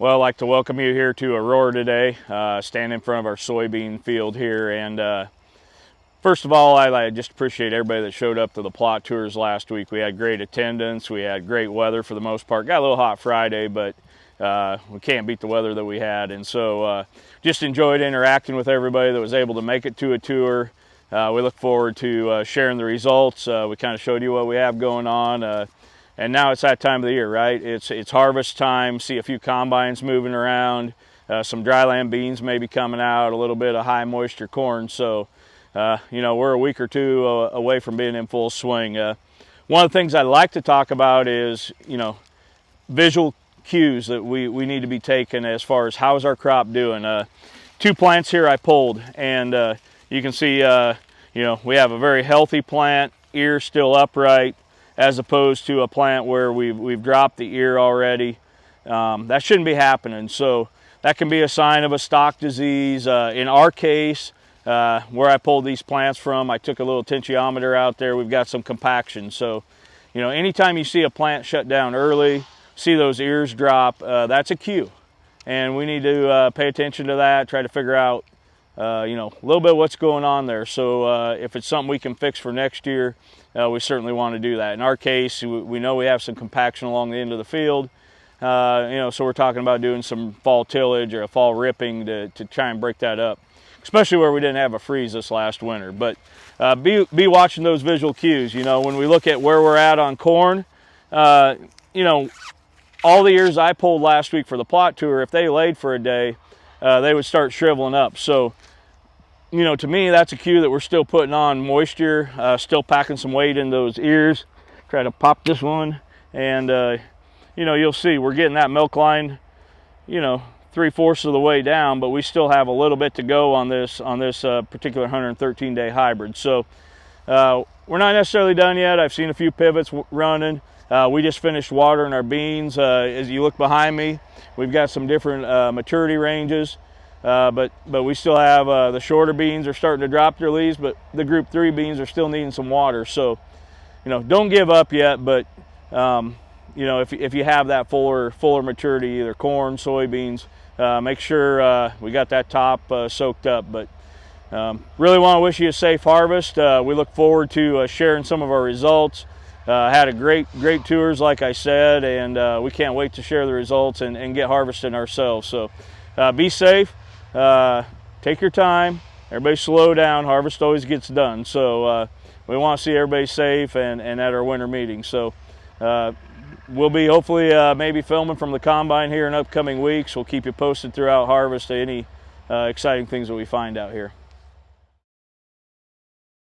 Well, I'd like to welcome you here to Aurora today, standing in front of our soybean field here. And first of all, I just appreciate everybody that showed up to the plot tours last week. We had great attendance. We had great weather for the most part. Got a little hot Friday, but we can't beat the weather that we had. And so just enjoyed interacting with everybody that was able to make it to a tour. We look forward to sharing the results. We kind of showed you what we have going on. And now it's that time of the year, right? It's harvest time. See a few combines moving around, some dryland beans maybe coming out, a little bit of high moisture corn. So, we're a week or two away from being in full swing. One of the things I like to talk about is, visual cues that we need to be taking as far as how's our crop doing. 2 plants here I pulled, and you can see, we have a very healthy plant, ear still upright, as opposed to a plant where we've dropped the ear already. That shouldn't be happening. So that can be a sign of a stalk disease. In our case, where I pulled these plants from, I took a little tensiometer out there. We've got some compaction. So, anytime you see a plant shut down early, see those ears drop, that's a cue. And we need to pay attention to that, try to figure out, a little bit what's going on there. So if it's something we can fix for next year, we certainly want to do that. In our case, we know we have some compaction along the end of the field, so we're talking about doing some fall tillage or a fall ripping to try and break that up, especially where we didn't have a freeze this last winter. But be watching those visual cues. When we look at where we're at on corn, all the ears I pulled last week for the plot tour, if they laid for a day, they would start shriveling up. So, to me, that's a cue that we're still putting on moisture, still packing some weight in those ears. Try to pop this one, and you'll see we're getting that milk line, 3/4 of the way down, but we still have a little bit to go on this particular 113-day hybrid. So we're not necessarily done yet. I've seen a few pivots running. We just finished watering our beans. As you look behind me, we've got some different maturity ranges. But we still have the shorter beans are starting to drop their leaves, but the group 3 beans are still needing some water. So, don't give up yet. But if you have that fuller maturity, either corn, soybeans, make sure we got that top soaked up. But really want to wish you a safe harvest. We look forward to sharing some of our results. Had a great tours, like I said, and we can't wait to share the results and get harvesting ourselves. So be safe. Take your time. Everybody slow down. Harvest always gets done. So we want to see everybody safe and at our winter meeting. So we'll be hopefully maybe filming from the combine here in upcoming weeks. We'll keep you posted throughout harvest to any exciting things that we find out here.